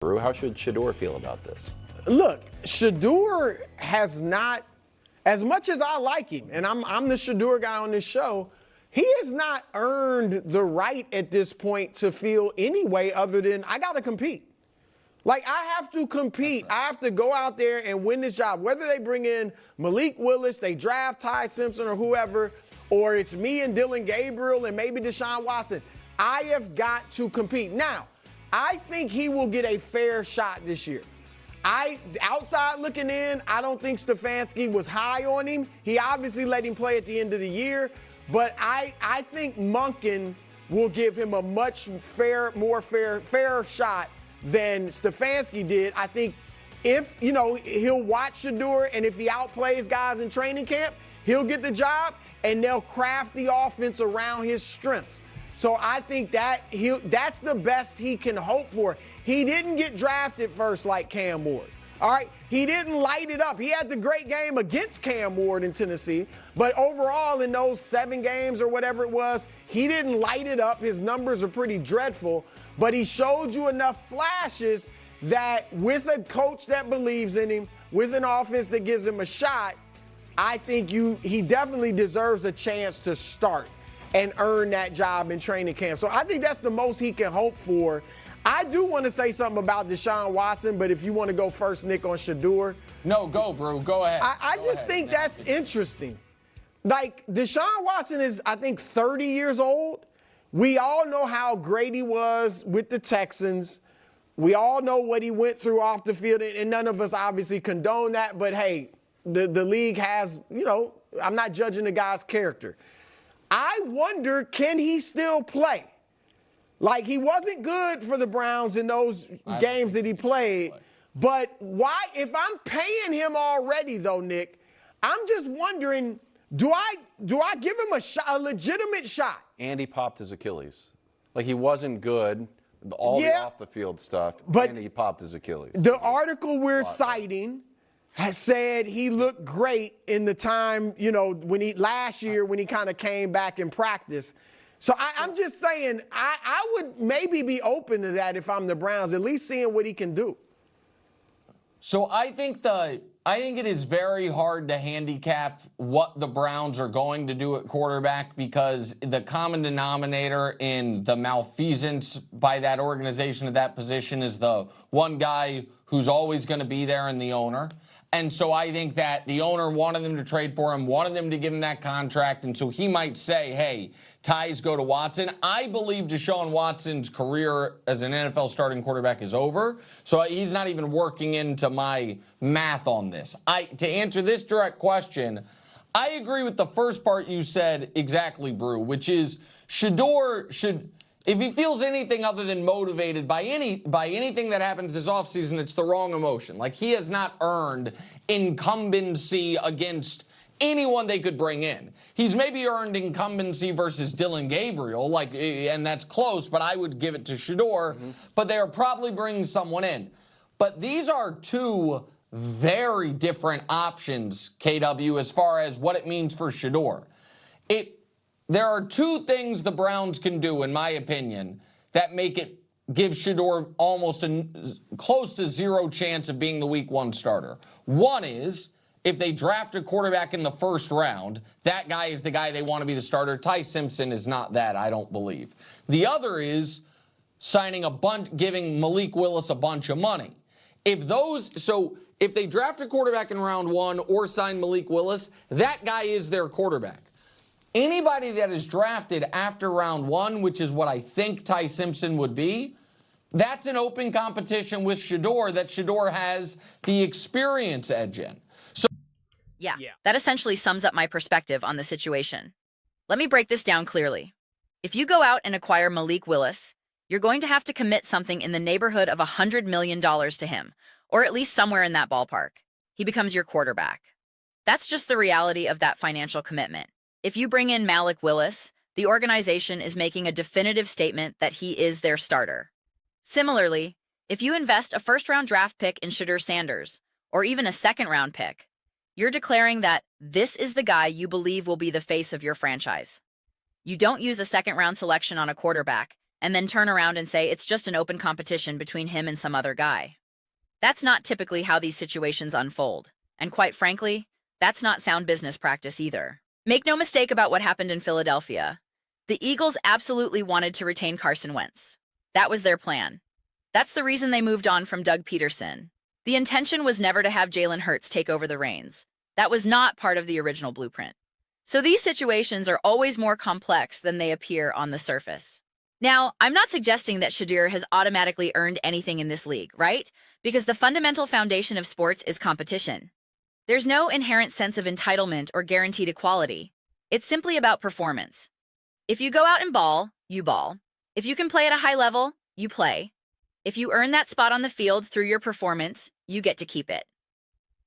How should Shedeur feel about this? Look, Shedeur has not, as much as I like him, and I'm the Shedeur guy on this show, he has not earned the right at this point to feel any way other than I got to compete. Like, I have to compete. I have to go out there and win this job. Whether they bring in Malik Willis, they draft Ty Simpson or whoever, or it's me and Dylan Gabriel and maybe Deshaun Watson, I have got to compete. Now, I think he will get a fair shot this year. Outside looking in, I don't think Stefanski was high on him. He obviously let him play at the end of the year, but I think Monken will give him a much more fair shot than Stefanski did. I think if, he'll watch Shedeur, and if he outplays guys in training camp, he'll get the job, and they'll craft the offense around his strengths. So I think that's the best he can hope for. He didn't get drafted first like Cam Ward. All right, he didn't light it up. He had the great game against Cam Ward in Tennessee, but overall in those 7 games or whatever it was, he didn't light it up. His numbers are pretty dreadful, but he showed you enough flashes that with a coach that believes in him, with an offense that gives him a shot, I think he definitely deserves a chance to start and earn that job in training camp. So I think that's the most he can hope for. I do want to say something about Deshaun Watson, but if you want to go first, Nick, on Shedeur. No, go, bro. Go ahead. I just think that's interesting. Like, Deshaun Watson is, I think, 30 years old. We all know how great he was with the Texans. We all know what he went through off the field, and none of us obviously condone that. But, hey, the league has, I'm not judging the guy's character. I wonder, can he still play? Like, he wasn't good for the Browns in those games that he played. But why, if I'm paying him already, though, Nick, I'm just wondering, do I give him a legitimate shot? And he popped his Achilles. Like, he wasn't good, all the off-the-field stuff, and he popped his Achilles. The article we're citing has said he looked great in the time, last year when he kind of came back in practice. So I'm just saying, I would maybe be open to that if I'm the Browns, at least seeing what he can do. So I think it is very hard to handicap what the Browns are going to do at quarterback, because the common denominator in the malfeasance by that organization at that position is the one guy who's always going to be there, and the owner. And so I think that the owner wanted them to trade for him, wanted them to give him that contract, and so he might say, hey, ties go to Watson. I believe Deshaun Watson's career as an NFL starting quarterback is over, so he's not even working into my math on this. To answer this direct question, I agree with the first part you said exactly, Brew, which is Shedeur should, if he feels anything other than motivated by anything that happened this offseason, it's the wrong emotion. Like, he has not earned incumbency against anyone they could bring in. He's maybe earned incumbency versus Dylan Gabriel, and that's close, but I would give it to Shedeur. But they are probably bringing someone in. But these are two very different options, KW, as far as what it means for Shedeur. There are two things the Browns can do, in my opinion, that give Shedeur almost close to zero chance of being the week 1 starter. One is, if they draft a quarterback in the first round, that guy is the guy they want to be the starter. Ty Simpson is not that, I don't believe. The other is giving Malik Willis a bunch of money. If they draft a quarterback in round 1 or sign Malik Willis, that guy is their quarterback. Anybody that is drafted after round 1, which is what I think Ty Simpson would be, that's an open competition with Shedeur that Shedeur has the experience edge in. Yeah, that essentially sums up my perspective on the situation. Let me break this down clearly. If you go out and acquire Malik Willis, you're going to have to commit something in the neighborhood of $100 million to him, or at least somewhere in that ballpark. He becomes your quarterback. That's just the reality of that financial commitment. If you bring in Malik Willis, the organization is making a definitive statement that he is their starter. Similarly, if you invest a first-round draft pick in Shedeur Sanders, or even a second-round pick, you're declaring that this is the guy you believe will be the face of your franchise. You don't use a second-round selection on a quarterback and then turn around and say it's just an open competition between him and some other guy. That's not typically how these situations unfold. And quite frankly, that's not sound business practice either. Make no mistake about what happened in Philadelphia. The Eagles absolutely wanted to retain Carson Wentz. That was their plan. That's the reason they moved on from Doug Peterson. The intention was never to have Jalen Hurts take over the reins. That was not part of the original blueprint. So these situations are always more complex than they appear on the surface. Now, I'm not suggesting that Shedeur has automatically earned anything in this league, right? Because the fundamental foundation of sports is competition. There's no inherent sense of entitlement or guaranteed equality. It's simply about performance. If you go out and ball, you ball. If you can play at a high level, you play. If you earn that spot on the field through your performance, you get to keep it.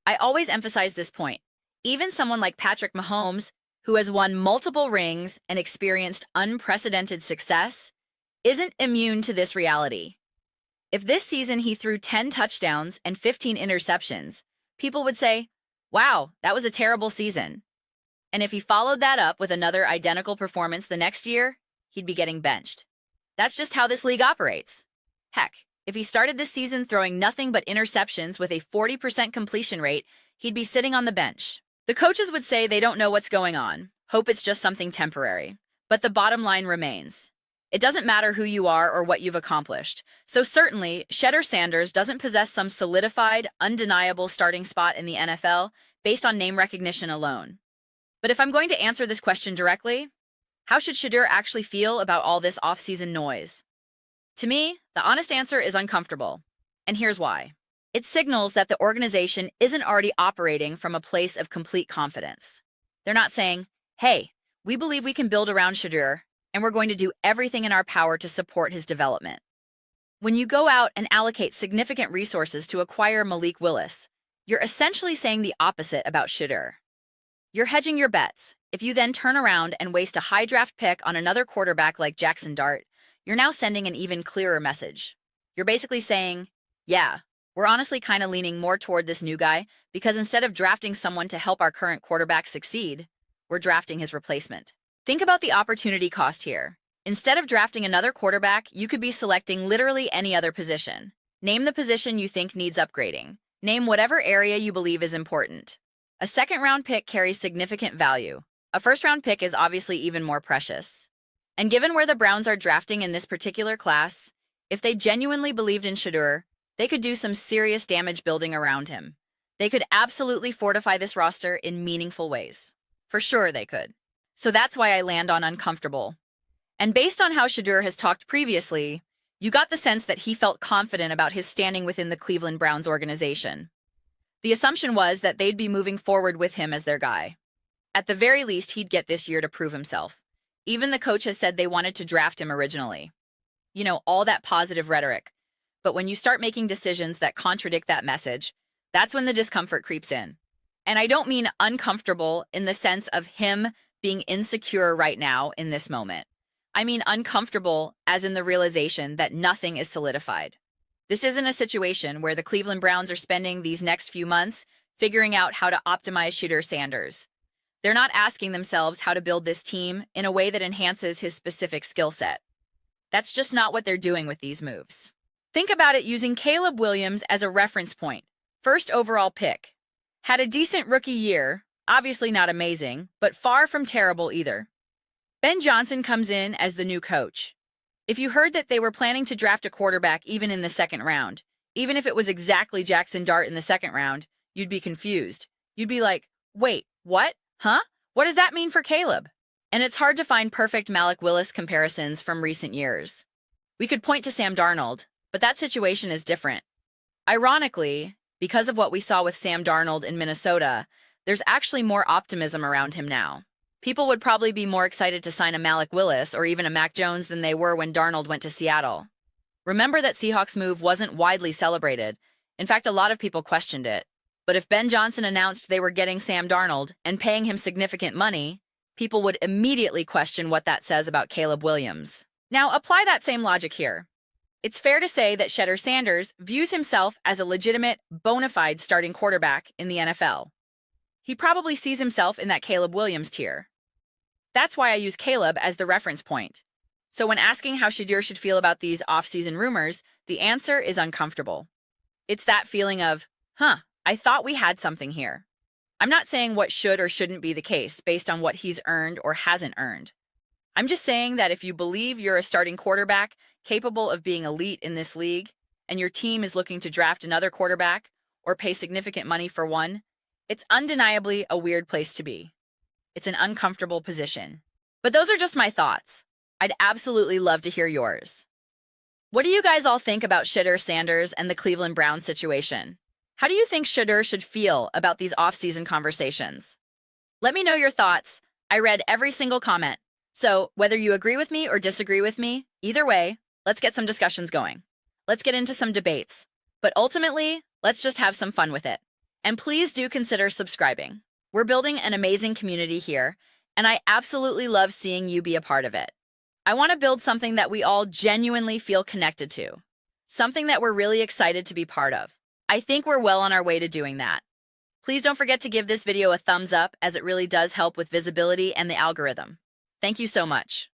I always emphasize this point. Even someone like Patrick Mahomes, who has won multiple rings and experienced unprecedented success, isn't immune to this reality. If this season he threw 10 touchdowns and 15 interceptions, people would say, wow, that was a terrible season. And if he followed that up with another identical performance the next year, he'd be getting benched. That's just how this league operates. Heck, if he started this season throwing nothing but interceptions with a 40% completion rate, he'd be sitting on the bench. The coaches would say they don't know what's going on, hope it's just something temporary. But the bottom line remains. It doesn't matter who you are or what you've accomplished. So certainly, Shedeur Sanders doesn't possess some solidified, undeniable starting spot in the NFL based on name recognition alone. But if I'm going to answer this question directly, how should Shedeur actually feel about all this offseason noise? To me, the honest answer is uncomfortable. And here's why. It signals that the organization isn't already operating from a place of complete confidence. They're not saying, hey, we believe we can build around Shedeur, and we're going to do everything in our power to support his development. When you go out and allocate significant resources to acquire Malik Willis, you're essentially saying the opposite about Shedeur. You're hedging your bets. If you then turn around and waste a high draft pick on another quarterback like Jackson Dart, you're now sending an even clearer message. You're basically saying, yeah, we're honestly kind of leaning more toward this new guy because instead of drafting someone to help our current quarterback succeed, we're drafting his replacement. Think about the opportunity cost here. Instead of drafting another quarterback, you could be selecting literally any other position. Name the position you think needs upgrading. Name whatever area you believe is important. A second-round pick carries significant value. A first-round pick is obviously even more precious. And given where the Browns are drafting in this particular class, if they genuinely believed in Shedeur, they could do some serious damage building around him. They could absolutely fortify this roster in meaningful ways. For sure they could. So that's why I land on uncomfortable. And based on how Shedeur has talked previously, you got the sense that he felt confident about his standing within the Cleveland Browns organization. The assumption was that they'd be moving forward with him as their guy. At the very least, he'd get this year to prove himself. Even the coach has said they wanted to draft him originally. You know, all that positive rhetoric. But when you start making decisions that contradict that message, that's when the discomfort creeps in. And I don't mean uncomfortable in the sense of him being insecure right now in this moment. I mean uncomfortable as in the realization that nothing is solidified. This isn't a situation where the Cleveland Browns are spending these next few months figuring out how to optimize Shedeur Sanders. They're not asking themselves how to build this team in a way that enhances his specific skill set. That's just not what they're doing with these moves. Think about it using Caleb Williams as a reference point. First overall pick. Had a decent rookie year, obviously not amazing, but far from terrible either. Ben Johnson comes in as the new coach. If you heard that they were planning to draft a quarterback even in the second round, even if it was exactly Jackson Dart in the second round, you'd be confused. You'd be like, wait, what? Huh? What does that mean for Caleb? And it's hard to find perfect Malik Willis comparisons from recent years. We could point to Sam Darnold, but that situation is different. Ironically, because of what we saw with Sam Darnold in Minnesota, there's actually more optimism around him now. People would probably be more excited to sign a Malik Willis or even a Mac Jones than they were when Darnold went to Seattle. Remember that Seahawks move wasn't widely celebrated. In fact, a lot of people questioned it. But if Ben Johnson announced they were getting Sam Darnold and paying him significant money, people would immediately question what that says about Caleb Williams. Now, apply that same logic here. It's fair to say that Shedeur Sanders views himself as a legitimate, bona fide starting quarterback in the NFL. He probably sees himself in that Caleb Williams tier. That's why I use Caleb as the reference point. So when asking how Shedeur should feel about these off-season rumors, the answer is uncomfortable. It's that feeling of, I thought we had something here. I'm not saying what should or shouldn't be the case based on what he's earned or hasn't earned. I'm just saying that if you believe you're a starting quarterback capable of being elite in this league, and your team is looking to draft another quarterback or pay significant money for one, it's undeniably a weird place to be. It's an uncomfortable position. But those are just my thoughts. I'd absolutely love to hear yours. What do you guys all think about Shedeur Sanders and the Cleveland Browns situation? How do you think Shedeur should feel about these off-season conversations? Let me know your thoughts. I read every single comment. So whether you agree with me or disagree with me, either way, let's get some discussions going. Let's get into some debates. But ultimately, let's just have some fun with it. And please do consider subscribing. We're building an amazing community here, and I absolutely love seeing you be a part of it. I want to build something that we all genuinely feel connected to, something that we're really excited to be part of. I think we're well on our way to doing that. Please don't forget to give this video a thumbs up, as it really does help with visibility and the algorithm. Thank you so much.